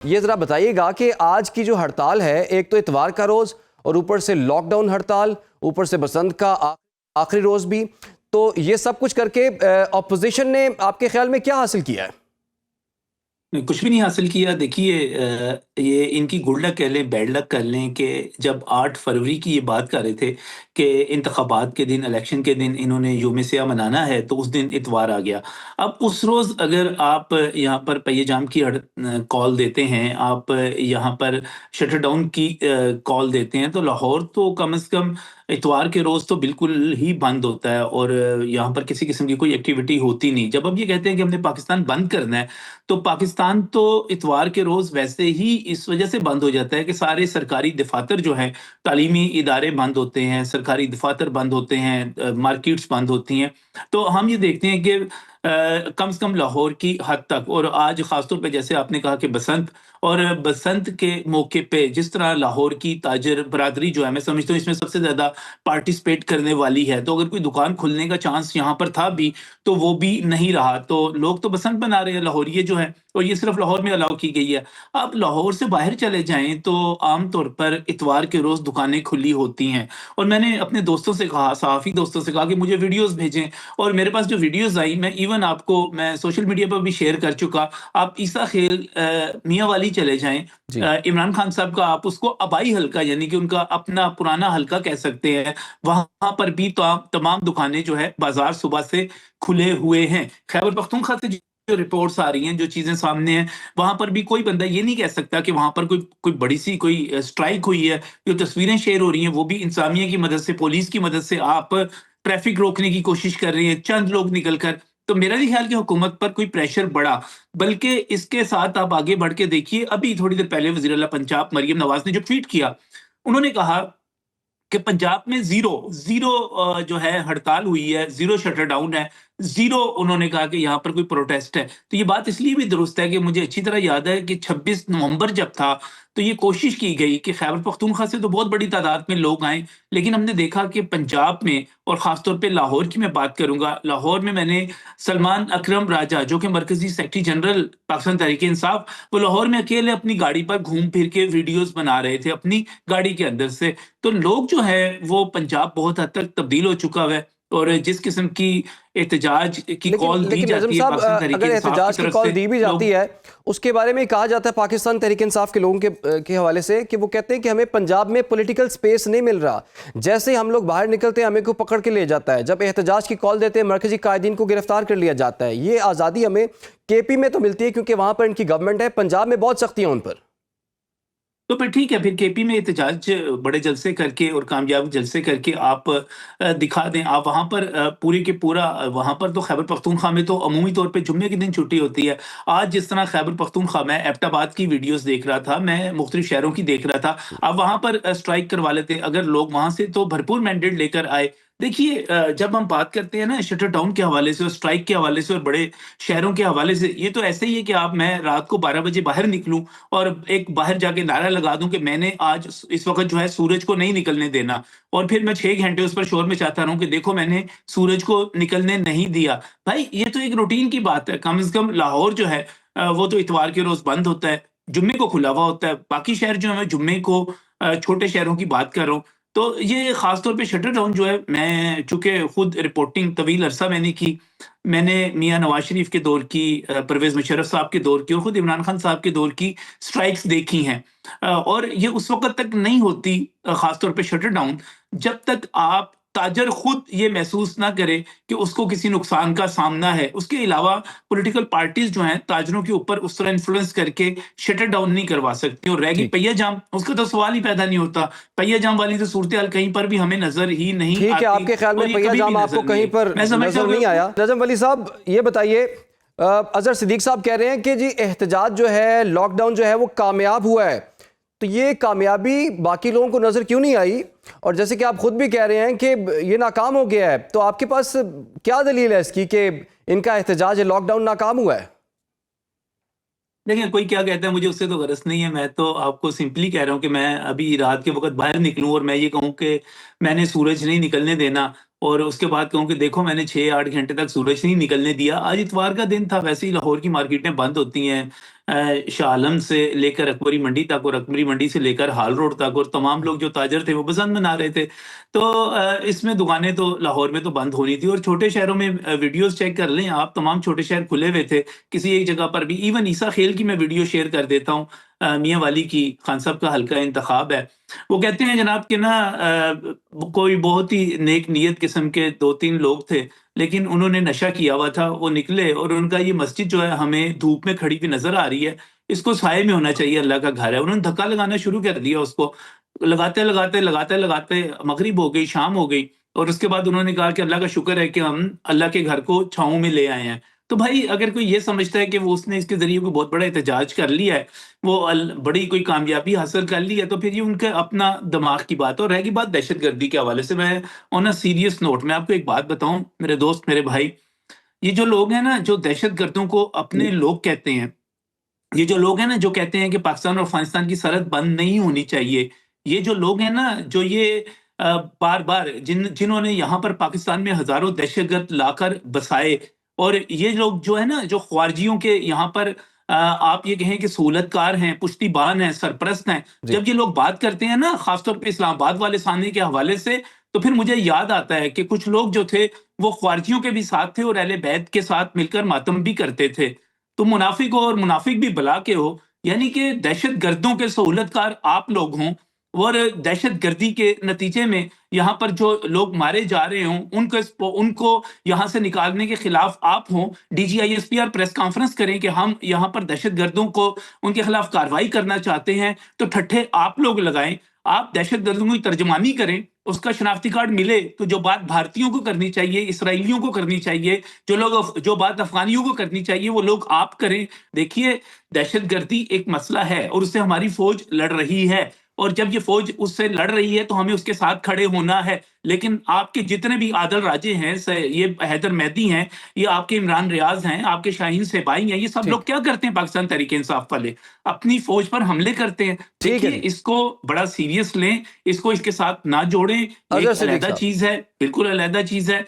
ये ज़रा बताइएगा कि आज की जो हड़ताल है, एक तो इतवार का रोज़ और ऊपर से लॉकडाउन हड़ताल, ऊपर से बसंत का आखिरी रोज़ भी, तो ये सब कुछ करके ऑपोजिशन ने आपके ख्याल में क्या हासिल किया है? नहीं, कुछ भी नहीं हासिल किया। देखिए, ये इनकी गुड लक कह लें, बैड लक कर लें कि जब 8 फरवरी की ये बात कर रहे थे कि इंतखाबात के दिन, इलेक्शन के दिन इन्होंने यौम सियाह मनाना है, तो उस दिन इतवार आ गया। अब उस रोज़ अगर आप यहाँ पर पहिए जाम की कॉल देते हैं, आप यहाँ पर शटर डाउन की कॉल देते हैं, तो लाहौर तो कम से कम इतवार के रोज़ तो बिल्कुल ही बंद होता है और यहाँ पर किसी किस्म की कोई एक्टिविटी होती नहीं। जब अब ये कहते हैं कि हमने पाकिस्तान बंद करना है, तो पाकिस्तान तो इतवार के रोज़ वैसे ही इस वजह से बंद हो जाता है कि सारे सरकारी दफ़ातर जो हैं, तालीमी इदारे बंद होते हैं, सरकारी दफ़ातर बंद होते हैं, मार्केट्स बंद होती हैं। तो हम ये देखते हैं कि कम से कम लाहौर की हद तक, और आज ख़ास तौर पे जैसे आपने कहा कि बसंत, और बसंत के मौके पे जिस तरह लाहौर की ताजर बरादरी जो है, मैं समझता हूँ इसमें सबसे ज़्यादा पार्टिसिपेट करने वाली है। तो अगर कोई दुकान खुलने का चांस यहाँ पर था भी, तो वो भी नहीं रहा। तो लोग तो बसंत मना रहे हैं लाहौरिये जो हैं, और ये सिर्फ लाहौर में अलाउ की गई है। आप लाहौर से बाहर चले जाएँ तो आम तौर पर इतवार के रोज़ दुकानें खुली होती हैं, और मैंने अपने दोस्तों से कहा, सहाफ़ी दोस्तों से कहा कि मुझे वीडियोज़ भेजें, और मेरे पास जो वीडियोज़ आई, मैं सोशल मीडिया पर भी शेयर कर चुका। आप ईसा खेल मियाँ वाली चले जाएँ, जी। इमरान खान साहब का आप उसको आबाई हल्का, यानी कि उनका अपना पुराना हल्का कह सकते हैं, वहाँ पर भी तमाम दुकानें जो है बाज़ार सुबह से खुले हुए हैं। खैबर पख्तूनख्वा से जो रिपोर्ट्स आ रही हैं, जो चीज़ें सामने हैं, वहाँ पर भी कोई बंदा ये नहीं कह सकता कि वहाँ पर कोई कोई बड़ी-सी कोई स्ट्राइक हुई है। जो तस्वीरें शेयर हो रही हैं, वो भी इंतज़ामिया की मदद से, पुलिस की मदद से आप ट्रैफ़िक रोकने की कोशिश कर रही हैं, चंद लोग निकल कर। तो मेरा नहीं ख़्याल कि हुकूमत पर कोई प्रेशर बढ़ा, बल्कि इसके साथ आप आगे बढ़ के देखिए, अभी थोड़ी देर पहले वज़ीर आला पंजाब मरियम नवाज़ ने जो ट्वीट किया, उन्होंने कहा कि पंजाब में ज़ीरो जो है हड़ताल हुई है, ज़ीरो शटर डाउन है, ज़ीरो उन्होंने कहा कि यहाँ पर कोई प्रोटेस्ट है। तो ये बात इसलिए भी दुरुस्त है कि मुझे अच्छी तरह याद है कि 26 नवंबर जब था, तो ये कोशिश की गई कि खैबर पख्तूनख्वा से तो बहुत बड़ी तादाद में लोग आएँ, लेकिन हमने देखा कि पंजाब में, और ख़ास तौर पे लाहौर की मैं बात करूँगा, लाहौर में मैंने सलमान अकरम राजा, जो कि मरकज़ी सेक्रेटरी जनरल पाकिस्तान तहरीक-ए-इंसाफ, वो लाहौर में अकेले अपनी गाड़ी पर घूम फिर के वीडियोज़ बना रहे थे अपनी गाड़ी के अंदर से। तो लोग जो हैं वो पंजाब बहुत हद तक तब्दील हो चुका है, और जिस किस्म की एहतजाज की लेकिन कॉल दी लेकिन नज़म जाती है साहब, पाकिस्तान तहरीक अगर इंसाफ की एहतजाज की तरफ कॉल से, दी भी जाती लोग है, उसके बारे में कहा जाता है पाकिस्तान तहरीक इंसाफ के लोगों के हवाले से कि वो कहते हैं कि हमें पंजाब में पॉलिटिकल स्पेस नहीं मिल रहा। जैसे ही हम लोग बाहर निकलते हैं, हमें को पकड़ के ले जाता है। जब एहतजाज की कॉल देते हैं, मरकजी कायदीन को गिरफ्तार कर लिया जाता है। ये आज़ादी हमें केपी में तो मिलती है क्योंकि वहाँ पर इनकी गवर्नमेंट है, पंजाब में बहुत सख्तियाँ उन पर। तो फिर ठीक है, फिर केपी में एहतजाज बड़े जलसे करके और कामयाब जलसे करके आप दिखा दें। आप वहाँ पर पूरे के पूरा वहाँ पर तो खैबर पख्तूनख्वा में तो अमूमी तौर पे जुम्मे के दिन छुट्टी होती है। आज जिस तरह खैबर पख्तूनख्वा, मैं एबटाबाद की वीडियोज़ देख रहा था, मैं मुख्तलिफ शहरों की देख रहा था। आप वहाँ पर स्ट्राइक करवा लेते, अगर लोग वहाँ से तो भरपूर मैंडेट लेकर आए। देखिए, जब हम बात करते हैं ना शटर डाउन के हवाले से और स्ट्राइक के हवाले से और बड़े शहरों के हवाले से, ये तो ऐसे ही है कि आप मैं रात को 12 बजे बाहर निकलूँ और एक बाहर जाके नारा लगा दूं कि मैंने आज इस वक्त जो है सूरज को नहीं निकलने देना, और फिर मैं 6 घंटे उस पर शोर मचाता रहूं कि देखो मैंने सूरज को निकलने नहीं दिया। भाई, ये तो एक रूटीन की बात है। कम से कम लाहौर जो है, वो तो इतवार के रोज बंद होता है, जुम्मे को खुला हुआ होता है। बाकी शहर जो है, मैं जुम्मे को छोटे शहरों की बात कर रहा हूँ। तो ये खास तौर पे शटर डाउन जो है, मैं चूंकि खुद रिपोर्टिंग तवील अरसा मैंने की, मैंने मियाँ नवाज शरीफ के दौर की, परवेज मुशर्रफ साहब के दौर की, और खुद इमरान खान साहब के दौर की स्ट्राइक्स देखी हैं। और ये उस वक़्त तक नहीं होती, ख़ास तौर पे शटर डाउन, जब तक आप ताजर खुद ये महसूस ना करे कि उसको किसी नुकसान का सामना है। उसके अलावा पॉलिटिकल पार्टीज़ जो हैं, ताजरों के ऊपर उस तरह इन्फ्लुएंस करके शटर डाउन नहीं करवा सकती। और रह गई ठीक पहिया जाम, उसका तो सवाल ही पैदा नहीं होता। पहिया जाम वाली तो सूरत-ए-हाल कहीं पर भी हमें नज़र ही नहीं ठीक है, आती, आपके ख्याल और में ये पहिया कभी भी जाम आपको नज़र नहीं कहीं आई। पर मैं समझता नजर हूँ नहीं कि आया। नजम वली साहब, ये बताइए, अजहर सिद्दीक साहब कह रहे हैं कि जी एहतजाज जो है, लॉकडाउन जो है वो कामयाब हुआ है, तो ये कामयाबी बाकी लोगों को नजर क्यों नहीं आई? और जैसे कि आप खुद भी कह रहे हैं कि ये नाकाम हो गया है, तो आपके पास क्या दलील है इसकी कि इनका एहतजाज, लॉकडाउन नाकाम हुआ है? देखिए, कोई क्या कहता है मुझे उससे तो गरज नहीं है। मैं तो आपको सिंपली कह रहा हूँ कि मैं अभी रात के वक़्त बाहर निकलूँ और मैं ये कहूँ कि मैंने सूरज नहीं निकलने देना, और उसके बाद कहूँ कि देखो मैंने 6-8 घंटे तक सूरज नहीं निकलने दिया। आज इतवार का दिन था, वैसे ही लाहौर की मार्केटें बंद होती हैं। शाह आलम से लेकर अकबरी मंडी तक और अकबरी मंडी से लेकर हाल रोड तक, और तमाम लोग जो ताजर थे वो बसंत मना रहे थे। तो इसमें दुकानें तो लाहौर में तो बंद होनी थी, और छोटे शहरों में वीडियोस चेक कर लें आप, तमाम छोटे शहर खुले हुए थे। किसी एक जगह पर भी, इवन ईसा खेल की मैं वीडियो शेयर कर देता हूँ, मियाँ वाली की, खान साहब का हल्का इंतखाब है। वो कहते हैं जनाब कि ना कोई बहुत ही नेक नीयत किस्म के 2-3 लोग थे, लेकिन उन्होंने नशा किया हुआ था, वो निकले और उनका ये मस्जिद जो है हमें धूप में खड़ी हुई नज़र आ रही है, इसको साये में होना चाहिए, अल्लाह का घर है। उन्होंने धक्का लगाना शुरू कर दिया उसको, लगाते-लगाते मगरिब हो गई, शाम हो गई, और उसके बाद उन्होंने कहा कि अल्लाह का शुक्र है कि हम अल्लाह के घर को छाँव में ले आए हैं। तो भाई अगर कोई ये समझता है कि वो उसने इसके ज़रिए कोई बहुत बड़ा एहतजाज कर लिया है, वो बड़ी कोई कामयाबी हासिल कर ली है, तो फिर ये उनका अपना दिमाग की बात है। और रही बात दहशतगर्दी के हवाले से, मैं ऑन अ सीरियस नोट मैं आपको एक बात बताऊँ मेरे दोस्त, मेरे भाई, ये जो लोग हैं ना, जो दहशतगर्दों को अपने लोग कहते हैं, ये जो लोग हैं ना, जो कहते हैं कि पाकिस्तान और अफ़गानिस्तान की सरहद बंद नहीं होनी चाहिए, ये जो लोग हैं ना, जो ये बार-बार जिन्होंने यहाँ पर पाकिस्तान में हज़ारों दहशतगर्द लाकर बसाए, और ये लोग जो है ना, जो ख़वारिजियों के यहाँ पर आप ये कहें कि सहूलतकार हैं, पुश्तीबान हैं, सरपरस्त हैं, जी। जब ये लोग बात करते हैं ना, ख़ास तौर पे इस्लामाबाद वाले सामने के हवाले से, तो फिर मुझे याद आता है कि कुछ लोग जो थे, वो ख़वारिजियों के भी साथ थे और अहले बैत के साथ मिलकर मातम भी करते थे। तो मुनाफिक हो, और मुनाफिक भी भला के हो, यानी कि दहशतगर्दों के सहूलतकार आप लोग हों, और दहशतगर्दी के नतीजे में यहाँ पर जो लोग मारे जा रहे हों, उनको यहाँ से निकालने के खिलाफ आप हों, डीजीआईएसपीआर प्रेस कॉन्फ्रेंस करें कि हम यहाँ पर दहशतगर्दों को, उनके खिलाफ कार्रवाई करना चाहते हैं, तो ठट्ठे आप लोग लगाएं, आप दहशतगर्दों की तर्जमानी करें, उसका शनाख्ती कार्ड मिले, तो जो बात भारतीयों को करनी चाहिए, इसराइलियों को करनी चाहिए, जो बात अफ़गानियों को करनी चाहिए, वो लोग आप करें। देखिए, दहशतगर्दी एक मसला है और उससे हमारी फ़ौज लड़ रही है, और जब ये फ़ौज उससे लड़ रही है, तो हमें उसके साथ खड़े होना है। लेकिन आपके जितने भी आदिल राजे हैं, ये हैदर मेहदी हैं, ये आपके इमरान रियाज़ हैं, आपके शाहीन सेबाई हैं, ये सब ठीक। लोग क्या करते हैं पाकिस्तान तहरीक-ए-इंसाफ वाले? अपनी फ़ौज पर हमले करते हैं। ठीक है देखिए, जी। इसको बड़ा सीरियस लें, इसको इसके साथ ना जोड़ें, ये अज़हर एक सिद्दीक़ अलहदा साहब। चीज़ है, बिल्कुल अलहदा चीज़ है।